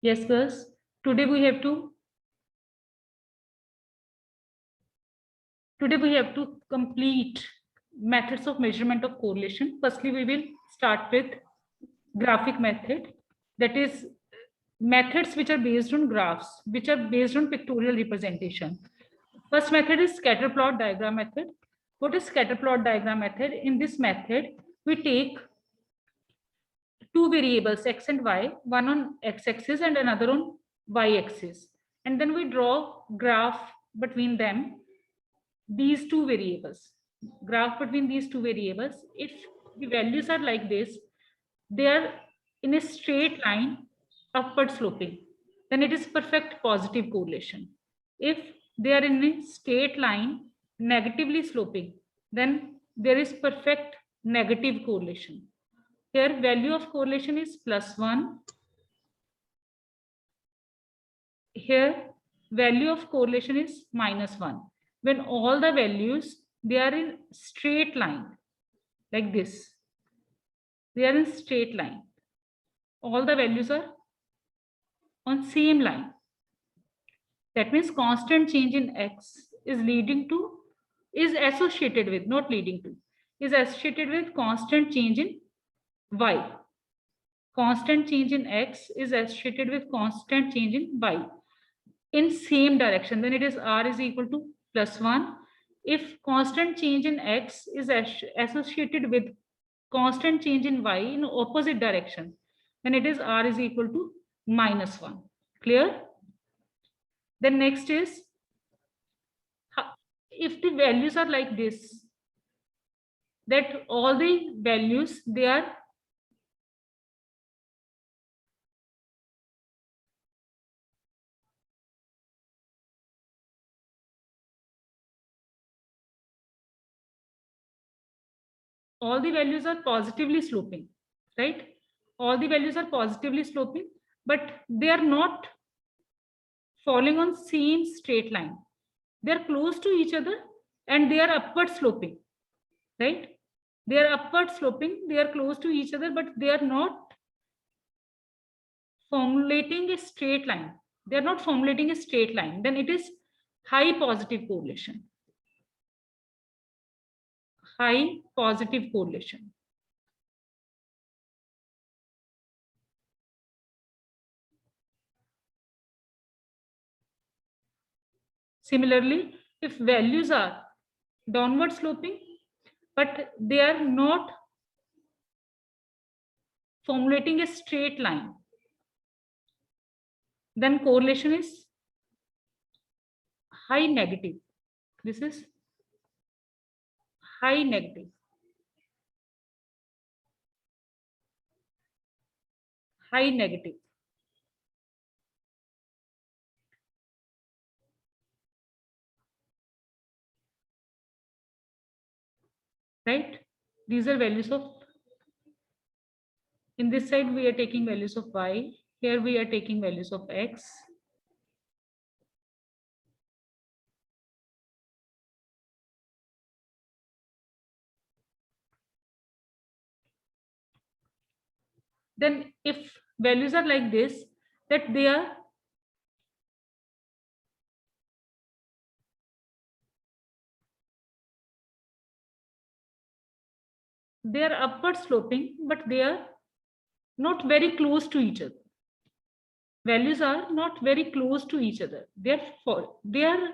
Yes, girls. Today we have to complete methods of measurement of correlation. Firstly, we will start with graphic method. That is methods which are based on graphs, which are based on pictorial representation. First method is scatter plot diagram method. What is scatter plot diagram method? In this method, we take two variables x and y, one on x-axis and another on y-axis, and then we draw graph between them, these two variables, graph between these two variables. If the values are like this, they are in a straight line upward sloping, then it is perfect positive correlation. If they are in a straight line negatively sloping, then there is perfect negative correlation. Here value of correlation is +1. Here value of correlation is -1. When all the values, they are in straight line like this, they are in straight line, all the values are on same line. That means constant change in x is leading to, is associated with, not leading to, is associated with constant change in y. Constant change in x is associated with constant change in y in same direction. Then it is r is equal to +1. If constant change in x is associated with constant change in y in opposite direction, then it is r is equal to -1. Clear? Then next is, if the values are like this, that all the values, they are positively sloping, right? All the values are positively sloping, but they are not falling on same straight line. They are close to each other and they are upward sloping, right? They are upward sloping, they are close to each other, but they are not formulating a straight line. They are not formulating a straight line. Then it is high positive correlation. High positive correlation. Similarly, if values are downward sloping, but they are not formulating a straight line, then correlation is high negative. This is high negative. High negative. Right? These are values of, in this side we are taking values of y, here we are taking values of x. Then if values are like this, that they are upward sloping, but they are not very close to each other. Values are not very close to each other. They are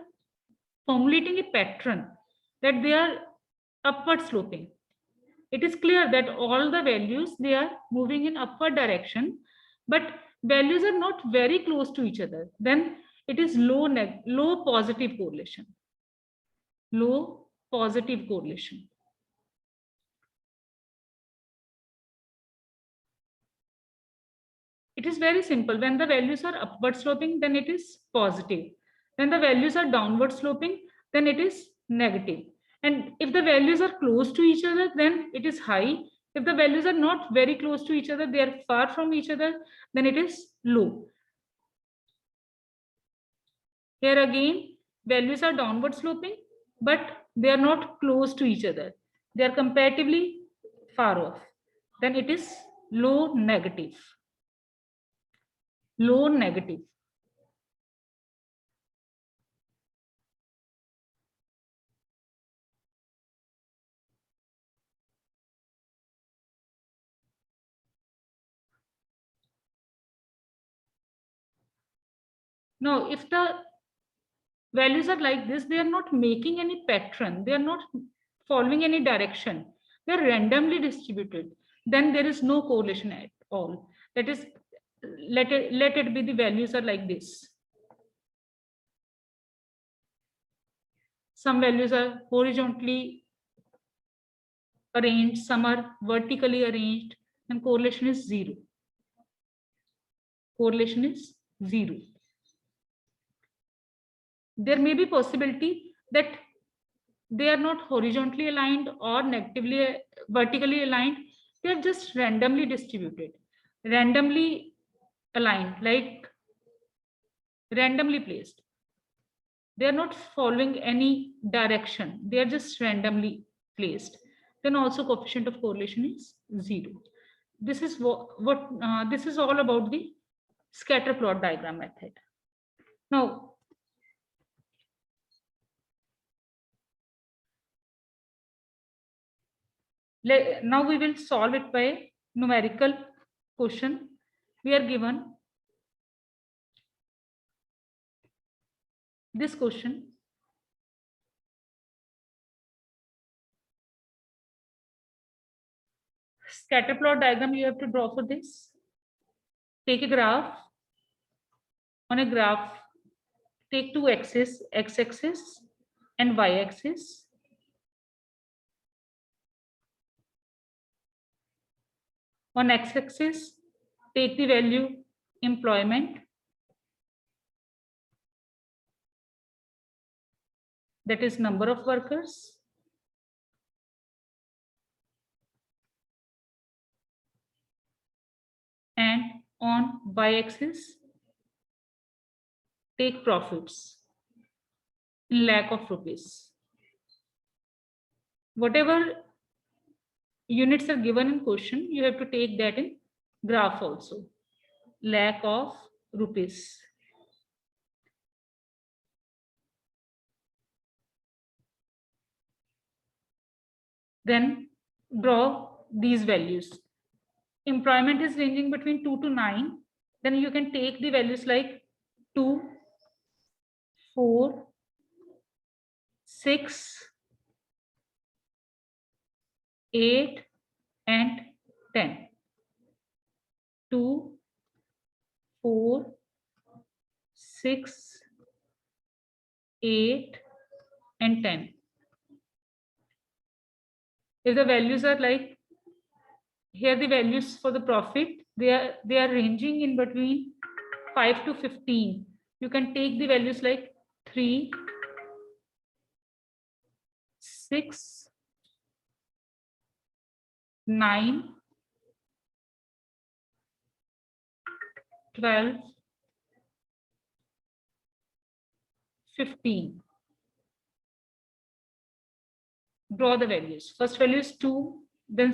formulating a pattern that they are upward sloping. It is clear that all the values, they are moving in upward direction, but values are not very close to each other. Then it is low positive correlation. Low positive correlation. It is very simple. When the values are upward sloping, then it is positive. When the values are downward sloping, then it is negative. And if the values are close to each other, then it is high. If the values are not very close to each other, they are far from each other, then it is low. Here again, values are downward sloping, but they are not close to each other. They are comparatively far off. Then it is low negative. low, negative. Now, if the values are like this, they are not making any pattern, they are not following any direction, they are randomly distributed, then there is no correlation at all. That is, let it be the values are like this. Some values are horizontally arranged, some are vertically arranged, and correlation is 0. Correlation is 0. There may be possibility that they are not horizontally aligned or vertically aligned. They are just randomly distributed, randomly aligned, like randomly placed. They are not following any direction. They are just randomly placed. Then also coefficient of correlation is 0. This is this is all about the scatter plot diagram method. Now, now we will solve it by numerical question. We are given this question. Scatter plot diagram you have to draw for this. Take a graph. On a graph, take two axes, x-axis and y-axis. On x-axis, take the value employment, that is number of workers. And on y-axis, take profits in lakh of rupees. Whatever units are given in question, you have to take that in graph also. Lakh of rupees. Then draw these values. Employment is ranging between 2 to 9. Then you can take the values like 2, 4, 6, 8, and 10. 2, 4, 6, 8, and 10. If the values are like here, the values for the profit, they are ranging in between 5 to 15. You can take the values like 3, 6, 9, 12, 15. Draw the values. First value is 2, then